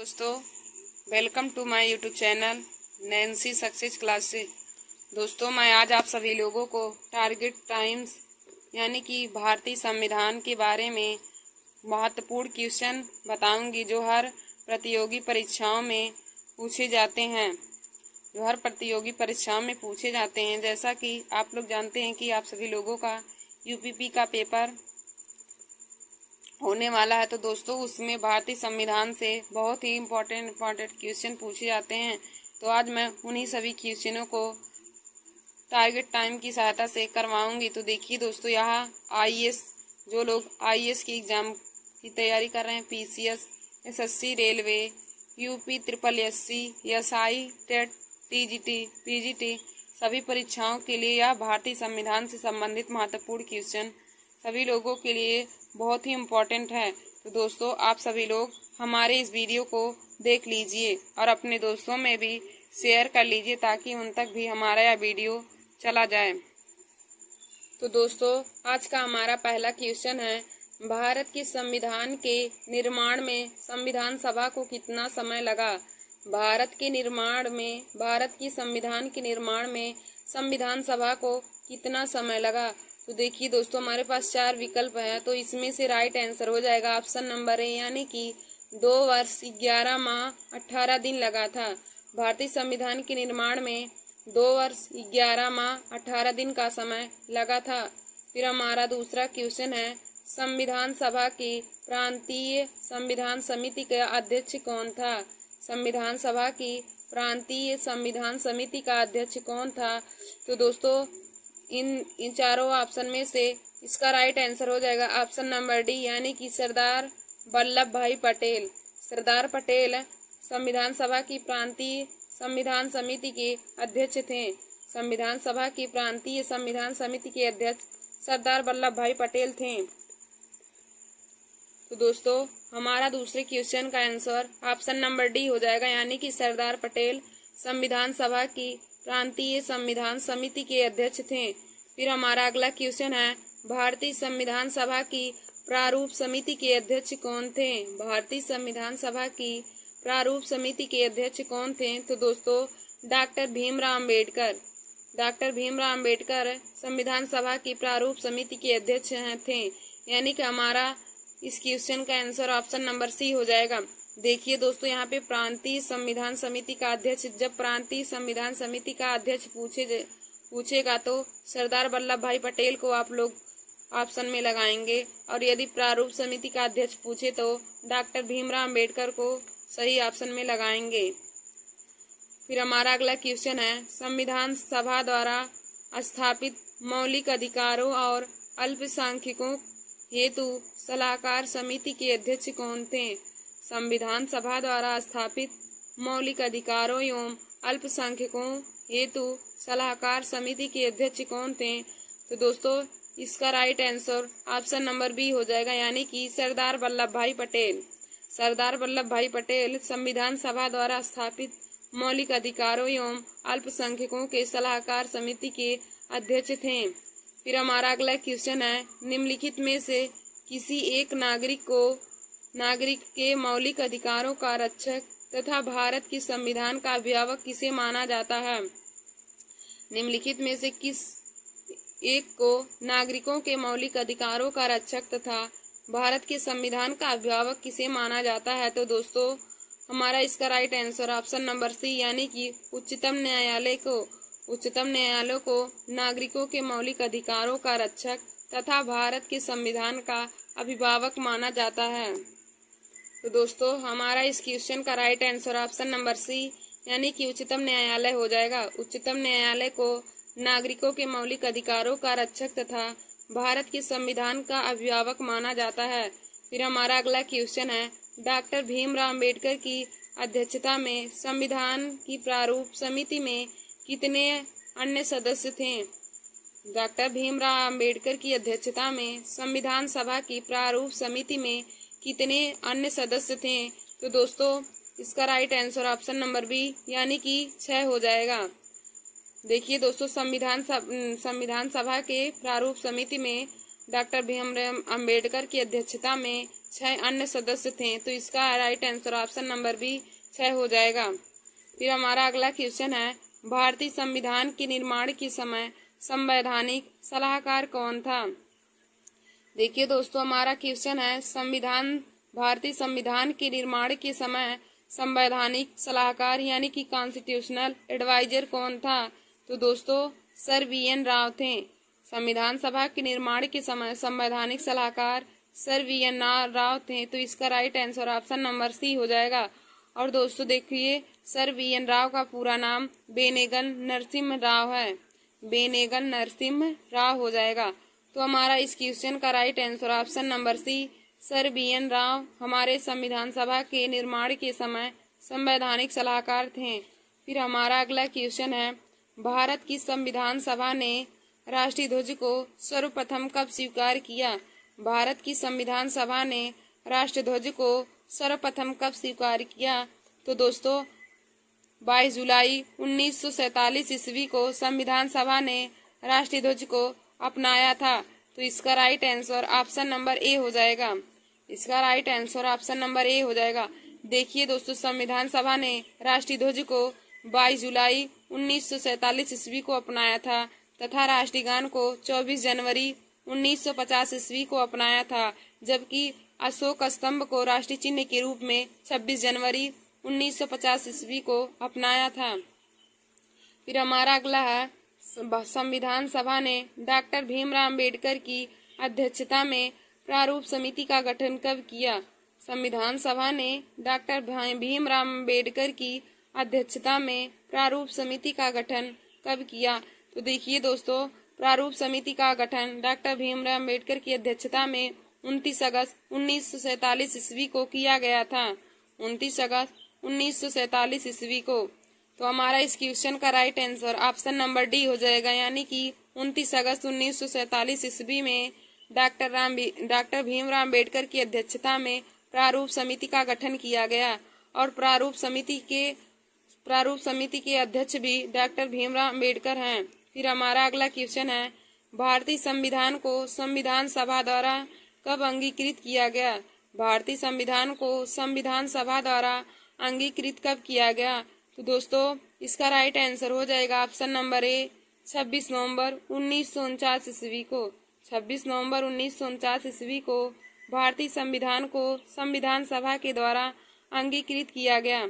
दोस्तों, welcome to my YouTube channel Nancy success classes. दोस्तों, मैं आज आप सभी लोगों को टारगेट टाइम्स यानी कि भारतीय संविधान के बारे में महत्वपूर्ण क्वेश्चन बताऊंगी जो हर प्रतियोगी परीक्षाओं में पूछे जाते हैं जैसा कि आप लोग जानते हैं कि आप सभी लोगों का यूपीपी का पेपर होने वाला है। तो दोस्तों, उसमें भारतीय संविधान से बहुत ही इम्पोर्टेंट क्वेश्चन पूछे जाते हैं। तो आज मैं उन्हीं सभी क्वेश्चनों को टारगेट टाइम की सहायता से करवाऊंगी। तो देखिए दोस्तों, यहाँ जो लोग आईएएस की एग्जाम की तैयारी कर रहे हैं, PCS, SSC, railway, UP triple SC, SI, TET, TGT, PGT, सभी परीक्षाओं के लिए यह भारतीय संविधान से संबंधित महत्वपूर्ण क्वेश्चन सभी लोगों के लिए बहुत ही इम्पोर्टेंट है। तो दोस्तों, आप सभी लोग हमारे इस वीडियो को देख लीजिए और अपने दोस्तों में भी शेयर कर लीजिए ताकि उन तक भी हमारा यह वीडियो चला जाए। तो दोस्तों, आज का हमारा पहला क्वेश्चन है, भारत के संविधान के निर्माण में संविधान सभा को कितना समय लगा? भारत की संविधान के निर्माण में संविधान सभा को कितना समय लगा? तो देखिए दोस्तों, हमारे पास 4 विकल्प है। तो इसमें से राइट आंसर हो जाएगा ऑप्शन नंबर ए, यानी कि 2 वर्ष 11 माह 18 दिन लगा था। भारतीय संविधान के निर्माण में 2 वर्ष 11 माह 18 दिन का समय लगा था। फिर हमारा दूसरा क्वेश्चन है, संविधान सभा की प्रांतीय संविधान समिति का अध्यक्ष कौन था? संविधान सभा की प्रांतीय संविधान समिति का अध्यक्ष कौन था? तो दोस्तों, इन चारों ऑप्शन में से इसका राइट आंसर हो जाएगा ऑप्शन नंबर डी, यानी कि सरदार वल्लभ भाई पटेल। सरदार पटेल संविधान सभा की प्रांतीय संविधान समिति के अध्यक्ष थे। संविधान सभा की प्रांतीय संविधान समिति के अध्यक्ष सरदार वल्लभ भाई पटेल थे। तो दोस्तों, हमारा दूसरे क्वेश्चन का आंसर ऑप्शन नंबर डी हो जाएगा, यानी कि सरदार पटेल संविधान सभा की प्रांतीय संविधान समिति के अध्यक्ष थे। फिर हमारा अगला क्वेश्चन है, भारतीय संविधान सभा की प्रारूप समिति के अध्यक्ष कौन थे? भारतीय संविधान सभा की प्रारूप समिति के अध्यक्ष कौन थे? तो दोस्तों, डॉक्टर भीमराव अम्बेडकर संविधान सभा की प्रारूप समिति के अध्यक्ष थे, यानी कि हमारा इस क्वेश्चन का आंसर ऑप्शन नंबर सी हो जाएगा। देखिए दोस्तों, यहाँ पे प्रांतीय संविधान समिति का अध्यक्ष, जब प्रांतीय संविधान समिति का अध्यक्ष पूछेगा तो सरदार वल्लभ भाई पटेल को आप लोग ऑप्शन में लगाएंगे, और यदि प्रारूप समिति का अध्यक्ष पूछे तो डॉक्टर भीमराव अम्बेडकर को सही ऑप्शन में लगाएंगे। फिर हमारा अगला क्वेश्चन है, संविधान सभा द्वारा स्थापित मौलिक अधिकारों और अल्पसंख्यकों हेतु सलाहकार समिति के अध्यक्ष कौन थे? संविधान सभा द्वारा स्थापित मौलिक अधिकारों एवं अल्पसंख्यकों हेतु सलाहकार समिति के अध्यक्ष कौन थे? तो दोस्तों, इसका right answer option number B हो जाएगा, यानी कि सरदार वल्लभ भाई पटेल। सरदार वल्लभ भाई पटेल संविधान सभा द्वारा स्थापित मौलिक अधिकारों एवं अल्पसंख्यकों के सलाहकार समिति के अध्यक्ष थे। फिर हमारा अगला क्वेश्चन है, निम्नलिखित में से किसी एक नागरिक के मौलिक अधिकारों का रक्षक तथा भारत के संविधान का अभिभावक किसे माना जाता है? निम्नलिखित में से किस एक को नागरिकों के मौलिक अधिकारों का रक्षक तथा भारत के संविधान का अभिभावक किसे माना जाता है? तो दोस्तों, हमारा इसका right answer option number C, यानी कि उच्चतम न्यायालय को नागरिकों के मौलिक अधिकारों का रक्षक तथा भारत के संविधान का अभिभावक माना जाता है। तो दोस्तों, हमारा इस क्वेश्चन का right answer option number C, यानी कि उच्चतम न्यायालय हो जाएगा। उच्चतम न्यायालय को नागरिकों के मौलिक अधिकारों का रक्षक तथा भारत के संविधान का अभिभावक माना जाता है। फिर हमारा अगला क्वेश्चन है, डॉक्टर भीमराव अम्बेडकर की अध्यक्षता में संविधान की प्रारूप समिति में कितने अन्य सदस्य थे? डॉक्टर भीमराव अम्बेडकर की अध्यक्षता में संविधान सभा की प्रारूप समिति में कितने अन्य सदस्य थे? तो दोस्तों, इसका right answer option number B, यानी कि 6 हो जाएगा। देखिए दोस्तों, संविधान सभा के प्रारूप समिति में डॉक्टर भीमराव अम्बेडकर की अध्यक्षता में 6 अन्य सदस्य थे। तो इसका right answer option number B 6 हो जाएगा। फिर हमारा अगला क्वेश्चन है, भारतीय संविधान के निर्माण के समय संवैधानिक सलाहकार कौन था? देखिए दोस्तों, हमारा क्वेश्चन है, भारतीय संविधान के निर्माण के समय संवैधानिक सलाहकार यानी कि कॉन्स्टिट्यूशनल एडवाइजर कौन था? तो दोस्तों सर वी.एन. राव थे। संविधान सभा के निर्माण के समय संवैधानिक सलाहकार सर वी.एन. राव थे। तो इसका right answer option number C हो जाएगा। और दोस्तों देखिए, सर वी.एन. राव का पूरा नाम बेनेगल नरसिम्हा राव है। बेनेगल नरसिम्हा राव हो जाएगा। तो हमारा इस क्वेश्चन का right answer option number C sir V N. Rao हमारे संविधान सभा के निर्माण के समय संवैधानिक सलाहकार थे। फिर हमारा अगला क्वेश्चन है, भारत की संविधान सभा ने राष्ट्रीय ध्वज को सर्वप्रथम कब स्वीकार किया? भारत की संविधान सभा ने राष्ट्रीय ध्वज को सर्वप्रथम कब स्वीकार किया? तो दोस्तों 22 जुलाई 1947 ईस्वी को संविधान सभा ने राष्ट्रीय ध्वज को अपनाया था। तो इसका right answer option number A हो जाएगा। इसका right answer option number A हो जाएगा। देखिए दोस्तों, संविधान सभा ने राष्ट्रीय ध्वज को 22 जुलाई 1947 ईस्वी को अपनाया था तथा राष्ट्रीय गान को 24 जनवरी 1950 ईस्वी को अपनाया था, जबकि अशोक स्तंभ को राष्ट्रीय चिन्ह के रूप में 26 जनवरी 1950 ईस्वी को अपनाया था। फिर हमारा अगला है, संविधान सभा ने डॉक्टर भीमराव अम्बेडकर की अध्यक्षता में प्रारूप समिति का गठन कब किया? संविधान सभा ने डॉक्टर भीमराव अम्बेडकर की अध्यक्षता में प्रारूप समिति का गठन कब किया? तो देखिए दोस्तों, प्रारूप समिति का गठन डॉक्टर भीमराव अम्बेडकर की अध्यक्षता में 29 अगस्त 1947 ईस्वी को किया गया था। 29 अगस्त 1947 ईस्वी को। तो हमारा इस क्वेश्चन का right answer option number D हो जाएगा, यानी कि 29 अगस्त 1947 ईस्वी में डॉक्टर भीमराव अम्बेडकर की अध्यक्षता में प्रारूप समिति का गठन किया गया और प्रारूप समिति के अध्यक्ष भी डॉक्टर भीमराव अम्बेडकर हैं। फिर हमारा अगला क्वेश्चन है, भारतीय संविधान को संविधान सभा द्वारा कब अंगीकृत किया गया? भारतीय संविधान को संविधान सभा द्वारा अंगीकृत कब किया गया? तो दोस्तों इसका राइट आंसर हो जाएगा ऑप्शन नंबर ए 26 नवंबर 1949 ईस्वी को। 26 नवंबर 1949 ईस्वी को भारतीय संविधान को संविधान सभा के द्वारा अंगीकृत किया गया।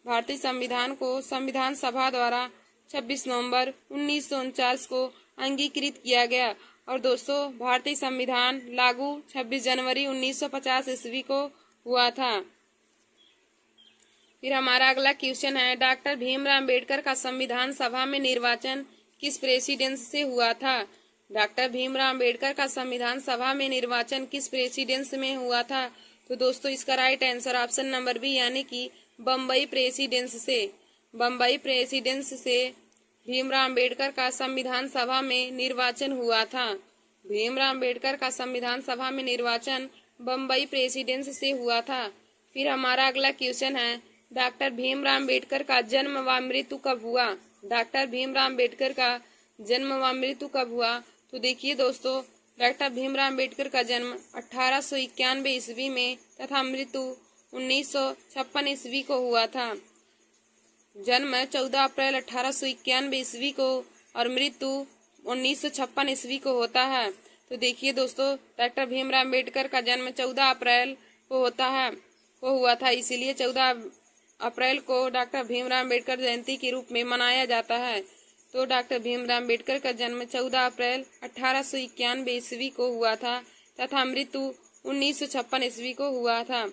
भारतीय संविधान को संविधान सभा द्वारा 26 नवंबर 1949 को अंगीकृत किया गया। और दोस्तों भारतीय संविधान लागू 26 जनवरी 1950 ईस्वी को हुआ था। फिर हमारा अगला क्वेश्चन है, डॉक्टर भीमराव अम्बेडकर का संविधान सभा में निर्वाचन किस प्रेसिडेंस से हुआ था? डॉक्टर भीमराव अम्बेडकर का संविधान सभा में निर्वाचन किस प्रेसिडेंस में हुआ था? तो दोस्तों इसका right answer option number B, यानी कि बम्बई प्रेसिडेंस से भीमराव अम्बेडकर का संविधान सभा में निर्वाचन हुआ था। भीमराव अम्बेडकर का संविधान सभा में निर्वाचन बम्बई प्रेसिडेंस से हुआ था। फिर हमारा अगला क्वेश्चन है, डॉक्टर भीमराव अम्बेडकर का जन्म व मृत्यु कब हुआ? डॉक्टर भीमराव अम्बेडकर का जन्म व मृत्यु कब हुआ? तो देखिए दोस्तों, डॉक्टर भीमराव अम्बेडकर का जन्म 1891 ईस्वी में तथा मृत्यु 1956 ईस्वी को हुआ था। जन्म 14 अप्रैल 1891 ईस्वी को और मृत्यु 1956 ईस्वी को होता है। तो देखिए दोस्तों, डॉक्टर भीमराव अम्बेडकर का जन्म 14 अप्रैल को हुआ था, इसीलिए 14 अप्रैल को डॉक्टर भीमराव अम्बेडकर जयंती के रूप में मनाया जाता है। तो डॉक्टर भीमराव अम्बेडकर का जन्म 14 अप्रैल 1891 ईस्वी को हुआ था तथा मृत्यु 1956 ईस्वी को हुआ था।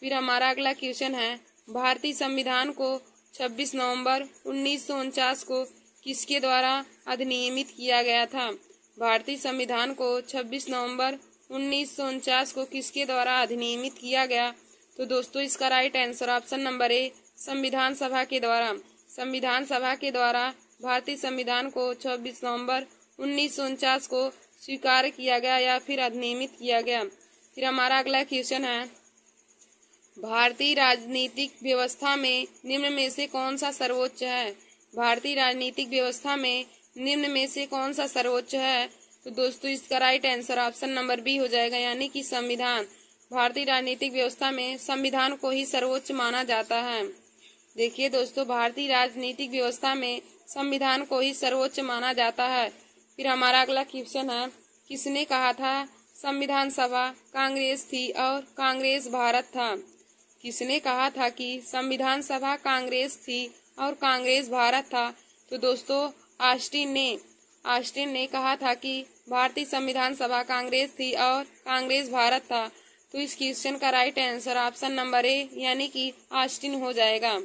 फिर हमारा अगला क्वेश्चन है, भारतीय संविधान को 26 नवंबर 1949 को किसके द्वारा अधिनियमित किया गया था? भारतीय संविधान को 26 नवंबर 1949 को किसके द्वारा अधिनियमित किया गया? तो दोस्तों इसका right answer option number A संविधान सभा के द्वारा। संविधान सभा के द्वारा भारतीय संविधान को 26 नवंबर 1949 को स्वीकार किया गया या फिर अधिनियमित किया गया। फिर हमारा अगला क्वेश्चन है, भारतीय राजनीतिक व्यवस्था में निम्न में से कौन सा सर्वोच्च है? भारतीय राजनीतिक व्यवस्था में निम्न में से कौन सा सर्वोच्च है? तो दोस्तों इसका right answer option number B हो जाएगा, यानी कि संविधान। भारतीय राजनीतिक व्यवस्था में संविधान को ही सर्वोच्च माना जाता है। देखिए दोस्तों, भारतीय राजनीतिक व्यवस्था में संविधान को ही सर्वोच्च माना जाता है। फिर हमारा अगला क्वेश्चन है, किसने कहा था संविधान सभा कांग्रेस थी और कांग्रेस भारत था? किसने कहा था कि संविधान सभा कांग्रेस थी और कांग्रेस भारत था? तो दोस्तों ऑस्टिन ने कहा था कि भारतीय संविधान सभा कांग्रेस थी और कांग्रेस भारत था। तो इस क्वेश्चन का right answer option number A, यानी कि ऑस्टिन हो जाएगा।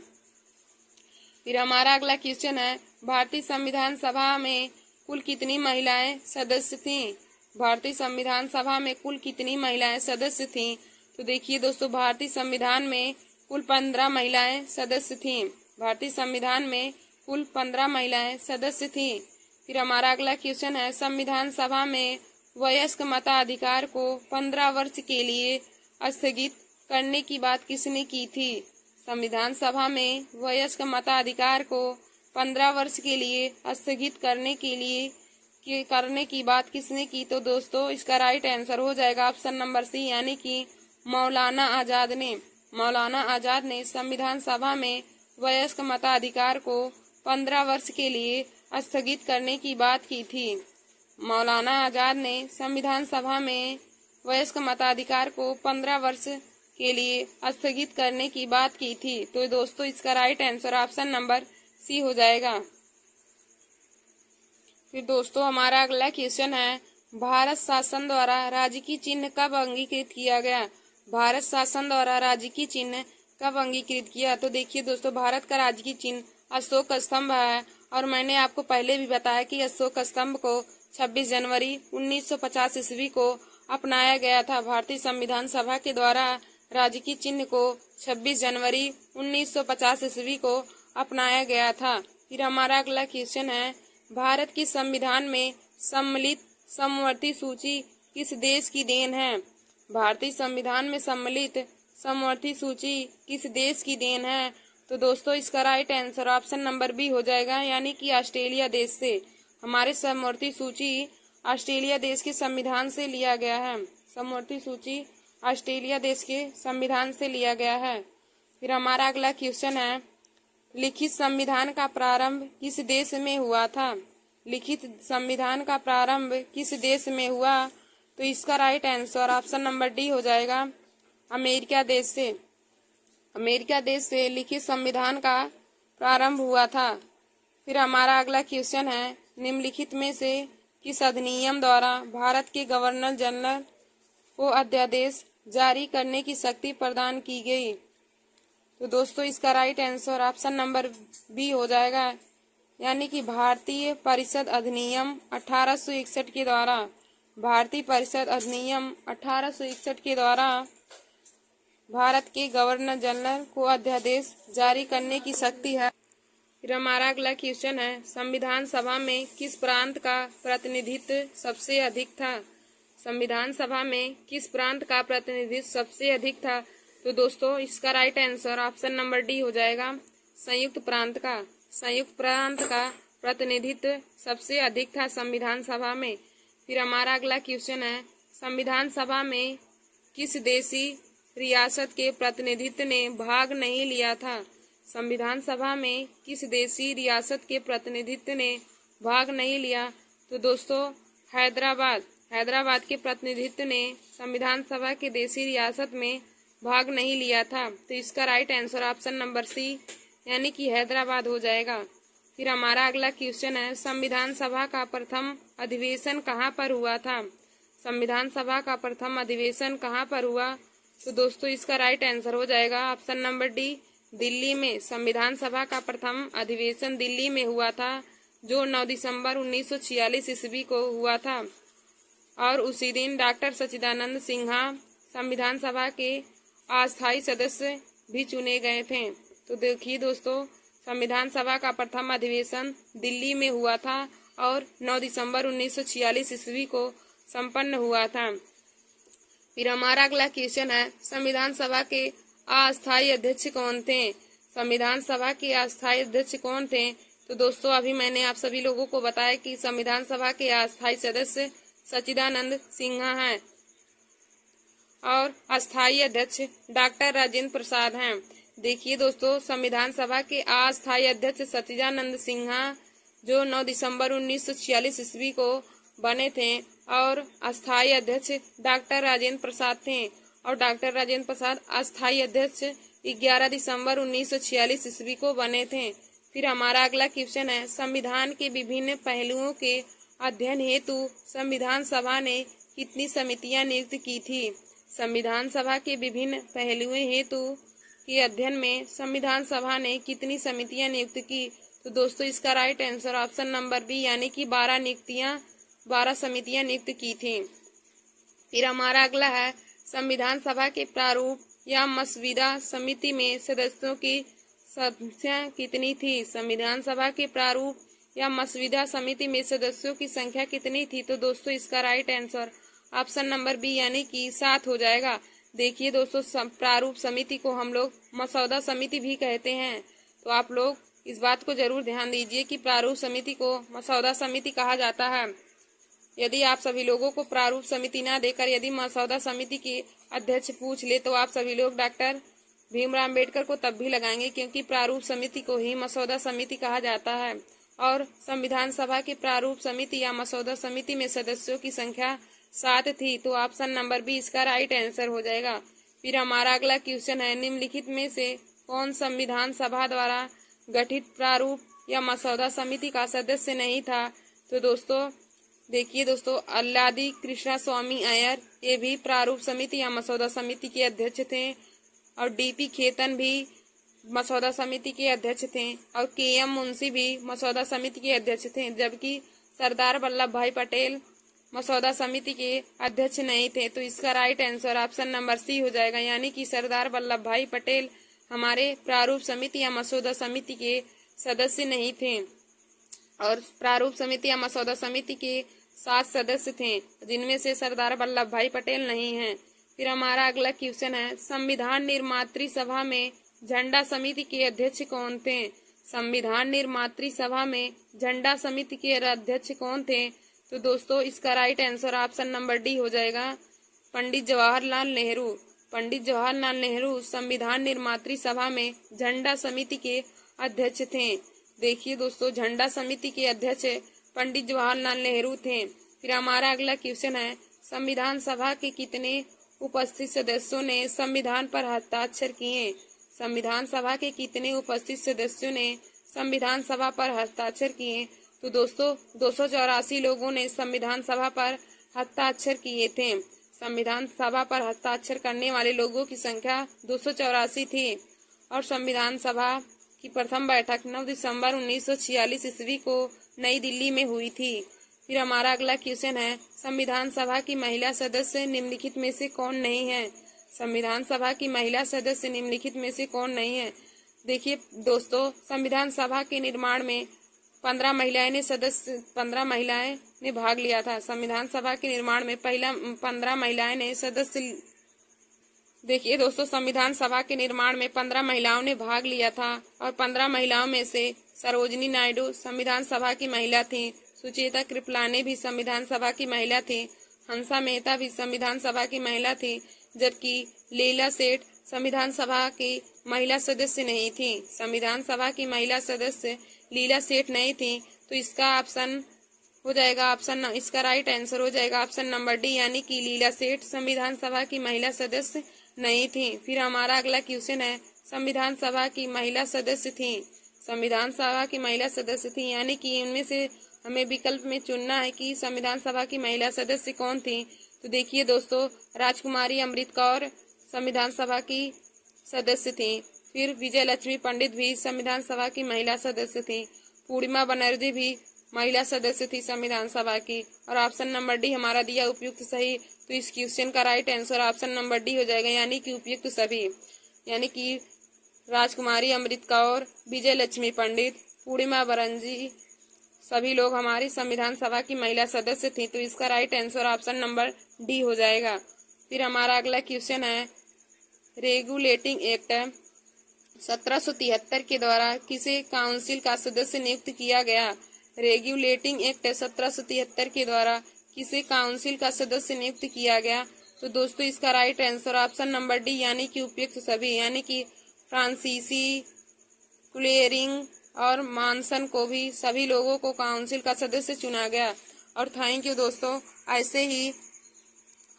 फिर हमारा अगला क्वेश्चन है, भारतीय संविधान सभा में कुल कितनी महिलाएं सदस्य थीं? भारतीय संविधान सभा में कुल कितनी महिलाएं सदस्य थीं? तो देखिए दोस्तों, भारतीय संविधान में कुल 15 महिलाएं सदस्य थीं। भारतीय संविधान में कुल 15 महिलाएं सदस्य थीं। फिर हमारा अगला क्वेश्चन है, संविधान सभा में वयस्क मताधिकार को 15 वर्ष के लिए स्थगित करने की बात किसने की थी? संविधान सभा में वयस्क मताधिकार को 15 वर्ष के लिए स्थगित करने की बात किसने की? तो दोस्तों इसका राइट आंसर हो जाएगा ऑप्शन नंबर सी, यानी कि मौलाना आजाद ने। मौलाना आजाद ने संविधान सभा में वयस्क मताधिकार को 15 वर्ष के लिए स्थगित करने की बात की थी। मौलाना आजाद ने संविधान सभा में वयस्क मताधिकार को 15 वर्ष के लिए स्थगित करने की बात की थी। तो दोस्तों इसका right answer option number C हो जाएगा। फिर दोस्तों हमारा अगला क्वेश्चन है, भारत शासन द्वारा राजकीय चिन्ह कब अंगीकृत किया गया? भारत शासन द्वारा राजकीय चिन्ह कब अंगीकृत किया? तो देखिए दोस्तों, भारत का राजकीय चिन्ह अशोक स्तंभ है और मैंने आपको पहले भी बताया कि अशोक स्तंभ को 26 जनवरी 1950 ईस्वी को अपनाया गया था। भारतीय संविधान सभा के द्वारा राजकीय चिन्ह को 26 जनवरी 1950 ईस्वी को अपनाया गया था। फिर हमारा अगला क्वेश्चन है, भारत की संविधान में सम्मिलित समवर्ती सूची किस देश की देन है? भारतीय संविधान में सम्मिलित समवर्ती सूची किस देश की देन है? तो दोस्तों इसका right answer option number B हो जाएगा, यानी कि ऑस्ट्रेलिया देश से। हमारे समवर्ती सूची ऑस्ट्रेलिया देश के संविधान से लिया गया है। समवर्ती सूची ऑस्ट्रेलिया देश के संविधान से लिया गया है। फिर हमारा अगला क्वेश्चन है, लिखित संविधान का प्रारंभ किस देश में हुआ था? लिखित संविधान का प्रारंभ किस देश में हुआ? तो इसका right answer option number D हो जाएगा, अमेरिका देश से। अमेरिका देश से लिखित संविधान का प्रारंभ हुआ था। फिर हमारा अगला क्वेश्चन है, निम्नलिखित में से किस अधिनियम द्वारा भारत के गवर्नर जनरल को अध्यादेश जारी करने की शक्ति प्रदान की गई? तो दोस्तों इसका right answer option number B हो जाएगा, यानी कि भारतीय परिषद अधिनियम 1861 के द्वारा। भारतीय परिषद अधिनियम 1861 के द्वारा भारत के गवर्नर जनरल को अध्यादेश जारी करने की शक्ति है। फिर हमारा अगला क्वेश्चन है, संविधान सभा में किस प्रांत का प्रतिनिधित्व सबसे अधिक था? संविधान सभा में किस प्रांत का प्रतिनिधित्व सबसे अधिक था? तो दोस्तों इसका right answer option number D हो जाएगा, संयुक्त प्रांत का। संयुक्त प्रांत का प्रतिनिधित्व सबसे अधिक था संविधान सभा में। फिर हमारा अगला क्वेश्चन है, संविधान सभा में किस देशी रियासत के प्रतिनिधित्व ने भाग नहीं लिया था? संविधान सभा में किस देशी रियासत के प्रतिनिधित्व ने भाग नहीं लिया? तो दोस्तों हैदराबाद के प्रतिनिधित्व ने संविधान सभा के देशी रियासत में भाग नहीं लिया था। तो इसका right answer option number C, यानी कि हैदराबाद हो जाएगा। फिर हमारा अगला क्वेश्चन है, संविधान सभा का प्रथम अधिवेशन कहाँ पर हुआ था? संविधान सभा का प्रथम अधिवेशन कहाँ पर हुआ? तो दोस्तों इसका राइट आंसर हो जाएगा ऑप्शन नंबर डी, दिल्ली में। संविधान सभा का प्रथम अधिवेशन दिल्ली में हुआ था, जो 9 दिसंबर 1946 ईस्वी को हुआ था और उसी दिन डॉक्टर सच्चिदानंद सिन्हा संविधान सभा के अस्थायी सदस्य भी चुने गए थे। तो देखिए दोस्तों, संविधान सभा का प्रथम अधिवेशन दिल्ली में हुआ था और 9 दिसंबर 1946 ईस्वी को संपन्न हुआ था। फिर हमारा अगला क्वेश्चन है, संविधान सभा के अस्थायी अध्यक्ष कौन थे? संविधान सभा के अस्थायी अध्यक्ष कौन थे? तो दोस्तों अभी मैंने आप सभी लोगों को बताया कि संविधान सभा के अस्थायी सदस्य सच्चिदानंद सिन्हा हैं और अस्थायी अध्यक्ष डॉक्टर राजेंद्र प्रसाद हैं। देखिए दोस्तों, संविधान सभा के अस्थायी अध्यक्ष सच्चिदानंद सिन्हा जो 9 दिसंबर 1946 ईस्वी को बने थे और अस्थायी अध्यक्ष डॉक्टर राजेंद्र प्रसाद थे और डॉक्टर राजेंद्र प्रसाद अस्थायी अध्यक्ष 11 दिसंबर 1946 ईस्वी को बने थे। फिर हमारा अगला क्वेश्चन है, संविधान के विभिन्न पहलुओं के अध्ययन हेतु संविधान सभा ने कितनी समितियां नियुक्त की थी। संविधान सभा के विभिन्न पहलुओं हेतु के अध्ययन में संविधान सभा ने कितनी समितियां नियुक्त की। तो दोस्तों इसका right answer option number B यानी कि 12 समितियां नियुक्त की थी। फिर हमारा अगला है, संविधान सभा के प्रारूप या मसविदा समिति में सदस्यों की संख्या कितनी थी। संविधान सभा के प्रारूप या मसविदा समिति में सदस्यों की संख्या कितनी थी। तो दोस्तों इसका right answer option number B यानी कि 7 हो जाएगा। देखिए दोस्तों, प्रारूप समिति को हम लोग मसौदा समिति भी कहते हैं, तो आप लोग इस बात को जरूर ध्यान दीजिए कि प्रारूप समिति को मसौदा समिति कहा जाता है। यदि आप सभी लोगों को प्रारूप समिति ना देकर यदि मसौदा समिति के अध्यक्ष पूछ ले तो आप सभी लोग डॉक्टर भीमराव अम्बेडकर को तब भी लगाएंगे, क्योंकि प्रारूप समिति को ही मसौदा समिति कहा जाता है। और संविधान सभा के प्रारूप समिति या मसौदा समिति में सदस्यों की संख्या 7 थी। तो ऑप्शन नंबर बी इसका राइट आंसर हो जाएगा। फिर हमारा अगला क्वेश्चन है, निम्नलिखित में से कौन संविधान सभा द्वारा गठित प्रारूप या मसौदा समिति का सदस्य नहीं था। तो दोस्तों देखिए दोस्तों, अल्लादी कृष्णा स्वामी अय्यर ये भी प्रारूप समिति या मसौदा समिति के अध्यक्ष थे और डीपी खेतन भी मसौदा समिति के अध्यक्ष थे और केएम मुंशी भी मसौदा समिति के अध्यक्ष थे, जबकि सरदार वल्लभ भाई पटेल मसौदा समिति के अध्यक्ष नहीं थे। तो इसका right answer option number C हो जाएगा, यानी कि सरदार वल्लभ भाई पटेल हमारे प्रारूप समिति या मसौदा समिति के सदस्य नहीं थे। और प्रारूप समिति या मसौदा समिति के 7 सदस्य थे, जिनमें से सरदार वल्लभ भाई पटेल नहीं हैं। फिर हमारा अगला क्वेश्चन है, संविधान निर्मात्री सभा में झंडा समिति के अध्यक्ष कौन थे। संविधान निर्मात्री सभा में झंडा समिति के अध्यक्ष कौन थे। तो दोस्तों इसका right answer option number D हो जाएगा, पंडित जवाहरलाल नेहरू। पंडित जवाहरलाल नेहरू संविधान निर्मात्री सभा में झंडा समिति के अध्यक्ष थे। देखिए दोस्तों, झंडा समिति के अध्यक्ष पंडित जवाहरलाल नेहरू थे। फिर हमारा अगला क्वेश्चन है, संविधान सभा के कितने उपस्थित सदस्यों ने संविधान पर हस्ताक्षर किए। संविधान सभा के कितने उपस्थित सदस्यों ने संविधान सभा पर हस्ताक्षर किए। तो दोस्तों 284 लोगों ने संविधान सभा पर हस्ताक्षर किए थे। संविधान सभा पर हस्ताक्षर करने वाले लोगों की संख्या 284 थी और संविधान सभा की प्रथम बैठक 9 दिसंबर 1946 ईस्वी को नई दिल्ली में हुई थी। फिर हमारा अगला क्वेश्चन है, संविधान सभा की महिला सदस्य निम्नलिखित में से कौन नहीं है। संविधान सभा की महिला सदस्य निम्नलिखित में से कौन नहीं है। देखिए दोस्तों, संविधान सभा के निर्माण में 15 महिलाएं ने भाग लिया था। संविधान सभा के निर्माण में 15 महिलाएं ने सदस्य। देखिए दोस्तों, संविधान सभा के निर्माण में 15 महिलाओं ने भाग लिया था और 15 महिलाओं में से सरोजिनी नायडू संविधान सभा की महिला थी, सुचेता कृपलानी भी संविधान सभा की महिला थी, हंसा मेहता भी संविधान सभा की महिला थी, जबकि लीला सेठ संविधान सभा की महिला सदस्य नहीं थी। संविधान सभा की महिला सदस्य लीला सेठ नहीं थी। तो इसका ऑप्शन हो जाएगा इसका राइट आंसर हो जाएगा ऑप्शन नंबर डी, यानी कि लीला सेठ संविधान सभा की महिला सदस्य नहीं थी। फिर हमारा अगला क्वेश्चन है, संविधान सभा की महिला सदस्य थी। संविधान सभा की महिला सदस्य थी, यानी कि इनमें से हमें विकल्प में चुनना है कि संविधान सभा की महिला सदस्य कौन थी। तो देखिए दोस्तों, राजकुमारी अमृत कौर संविधान सभा की सदस्य थी। फिर विजय लक्ष्मी पंडित भी संविधान सभा की महिला सदस्य थी। पूर्णिमा बनर्जी भी महिला सदस्य थी संविधान सभा की। और ऑप्शन नंबर डी हमारा दिया उपयुक्त सही। तो इस क्वेश्चन का right answer option number D हो जाएगा, यानी कि उपयुक्त सभी, यानी कि राजकुमारी अमृत कौर, विजय लक्ष्मी पंडित, पूर्णिमा बनर्जी सभी लोग हमारी संविधान सभा की महिला सदस्य थी। तो इसका right answer option number D हो जाएगा। फिर हमारा अगला क्वेश्चन है, रेगुलेटिंग एक्ट 1773 के द्वारा किसे काउंसिल का सदस्य नियुक्त किया गया। रेगुलेटिंग एक्ट 1773 के द्वारा किसे काउंसिल का सदस्य नियुक्त किया गया? तो दोस्तों इसका right answer option number D यानी कि उपयुक्त सभी, यानी कि फ्रांसीसी, क्लेयरिंग और मानसन को भी सभी लोगों को काउंसिल का सदस्य चुना गया। और थैंक यू दोस्तों, ऐसे ही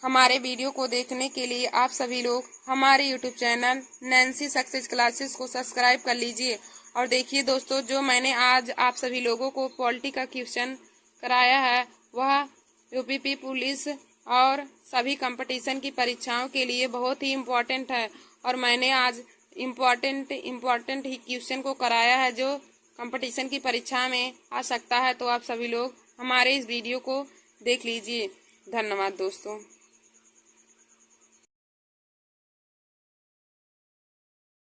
हमारे वीडियो को देखने के लिए आप सभी लोग हमारे YouTube channel Nancy success classes को सब्सक्राइब कर लीजिए। और देखिए दोस्तों, जो मैंने आज आप सभी लोगों को पॉलिटी का क्वेश्चन कराया है वह यूपीपी पुलिस और सभी कंपटीशन की परीक्षाओं के लिए बहुत ही इम्पोर्टेंट है। और मैंने आज इम्पोर्टेंट ही क्वेश्चन को कराया है जो कंपटीशन की परीक्षा में आ सकता है। तो आप सभी लोग हमारे इस वीडियो को देख लीजिए। धन्यवाद दोस्तों।